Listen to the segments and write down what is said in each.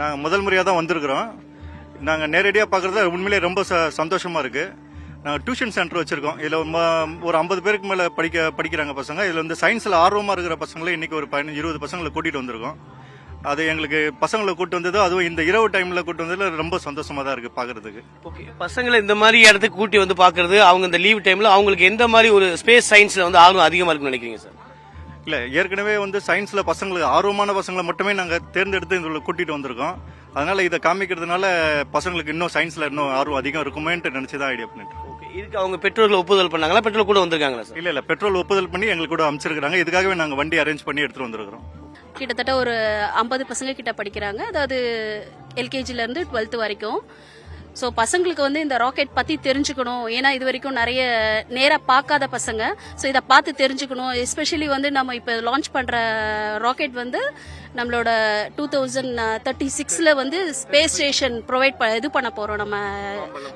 நாங்கள் முதல் முறையாக தான் வந்திருக்கிறோம். நாங்கள் நேரடியாக பார்க்குறது உண்மையிலே ரொம்ப சந்தோஷமாக இருக்குது. நாங்கள் டியூஷன் சென்டர் வச்சுருக்கோம். இதில் ஒரு 50 பேருக்கு மேலே படிக்கிறாங்க பசங்க. இதில் வந்து சயின்ஸில் ஆர்வமாக இருக்கிற பசங்களே இன்றைக்கி ஒரு 15-20 பசங்களை கூட்டிகிட்டு வந்திருக்கோம். அது எங்களுக்கு பசங்களை கூட்டு வந்தது, அதுவும் இந்த இரவு டைமில் கூட்டு வந்ததில் ரொம்ப சந்தோஷமாக தான் இருக்குது பார்க்குறதுக்கு. ஓகே, பசங்களை இந்த மாதிரி இடத்துக்கு கூட்டி வந்து பார்க்கறது, அவங்க இந்த லீவ் டைமில் அவங்களுக்கு எந்த மாதிரி ஒரு ஸ்பேஸ் சயின்ஸில் வந்து ஆர்வம் அதிகமாக இருக்குன்னு நினைக்கிறீங்க சார்? இல்லை, ஏற்கனவே வந்து சயின்ஸில் பசங்களுக்கு ஆர்வமான பசங்களை மட்டுமே நாங்கள் தேர்ந்தெடுத்து இதில் கூட்டிகிட்டு வந்திருக்கோம். அதனால் இதை காமிக்கிறதுனால பசங்களுக்கு இன்னும் சயின்ஸில் இன்னும் ஆர்வம் அதிகம் இருக்குமேன்ட்டு நினச்சி தான் ஐடியா பண்ணிட்டு. ஓகே, இதுக்கு அவங்க பெற்றோர்கள் ஒப்புதல் பண்ணாங்களா, பெற்றோர் கூட வந்திருக்காங்களா சார்? இல்லை, பெட்ரோல் ஒப்புதல் பண்ணி எங்களுக்கு கூட அமைச்சிருக்காங்க. இதுக்காகவே நாங்கள் வண்டி அரேஞ்ச் பண்ணி எடுத்துகிட்டு வந்திருக்கிறோம். கிட்டத்தட்ட ஒரு 50 பசங்க கிட்ட படிக்கிறாங்க. அதாவது எல்கேஜிலேருந்து 12th வரைக்கும். ஸோ பசங்களுக்கு வந்து இந்த ராக்கெட் பற்றி தெரிஞ்சுக்கணும். ஏன்னா இது வரைக்கும் நிறைய நேராக பார்க்காத பசங்க. ஸோ இதை பார்த்து தெரிஞ்சுக்கணும். எஸ்பெஷலி வந்து நம்ம இப்போ லான்ச் பண்ணுற ராக்கெட் வந்து நம்மளோட 2036 வந்து ஸ்பேஸ் ஸ்டேஷன் இது பண்ண போகிறோம், நம்ம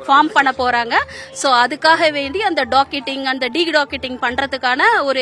ஃபார்ம் பண்ண போகிறாங்க. ஸோ அதுக்காக வேண்டி அந்த டாக்கெட்டிங், அந்த டாக்கெட்டிங் பண்ணுறதுக்கான ஒரு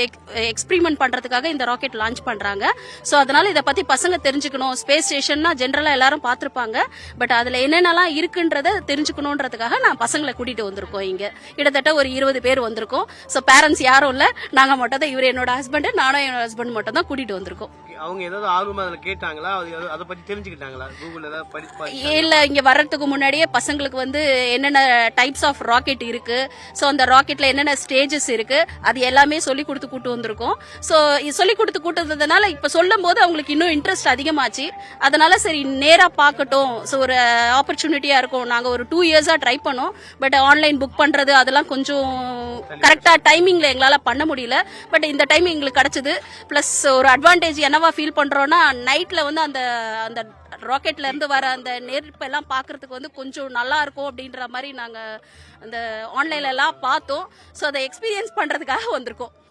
எக்ஸ்பிரிமெண்ட் பண்ணுறதுக்காக இந்த ராக்கெட் லான்ச் பண்ணுறாங்க. ஸோ அதனால இதை பற்றி பசங்க தெரிஞ்சுக்கணும். ஸ்பேஸ் ஸ்டேஷன்னா ஜென்ரலாக எல்லாரும் பார்த்துருப்பாங்க. பட் அதில் என்னென்னலாம் இருக்குன்றத தெரிஞ்சுக்கணுன்றதுக்காக நான் பசங்களை கூட்டிட்டு வந்திருக்கோம். இங்க கிட்டத்தட்ட ஒரு 20 பேர் வந்திருக்கோம். ஸோ பேரண்ட்ஸ் யாரும் இல்ல, நாங்க மட்டும் தான். இவர் என்னோட ஹஸ்பண்ட், நானும் என்னோட ஹஸ்பண்ட் மட்டும் தான் கூட்டிட்டு வந்திருக்கோம். அவங்க ஏதாவது ஆர்வமா அதுல கேட்டாங்களா, அதை பத்தி தெரிஞ்சுக்கிட்டாங்களா, கூகுள்ல ஏதாவது படிப்பாங்க? இல்ல, இங்க வர்றதுக்கு முன்னாடியே பசங்களுக்கு வந்து என்னென்ன டைப்ஸ் ஆஃப் ராக்கெட் இருக்கு, ஸோ அந்த ராக்கெட்ல என்னென்ன ஸ்டேஜஸ் இருக்கு, அது எல்லாமே சொல்லி கொடுத்து கூட்டு வந்திருக்கோம். ஸோ சொல்லி கொடுத்து கூட்டதுனால இப்ப சொல்லும் போது அவங்களுக்கு இன்னும் இன்ட்ரெஸ்ட் அதிகமாச்சு. அதனால சரி நேரா பார்க்கட்டும், ஸோ ஒரு ஆப்பர்ச்சுனிட்டியா இருக்கும். நாங்க ஒரு 2 இயர்ஸா ட்ரை பண்ணோம். பட் ஆன்லைன் புக் பண்றது அதெல்லாம் கொஞ்சம் கரெக்டா டைமிங்ல எங்களால பண்ண முடியல. பட் இந்த டைம் எங்களுக்கு கிடைச்சது. பிளஸ் ஒரு அட்வான்டேஜ் என்னவா ஃபீல் பண்றோம்னா, நைட்ல வந்து அந்த அந்த ராக்கெட்ல இருந்து வர அந்த நெருப்பு எல்லாம் பாக்குறதுக்கு வந்து கொஞ்சம் நல்லா இருக்கும் அப்படின்ற மாதிரி நாங்க அந்த ஆன்லைன்ல எல்லாம் பார்த்தோம். ஸோ அதை எக்ஸ்பீரியன்ஸ் பண்றதுக்காக வந்திருக்கோம்.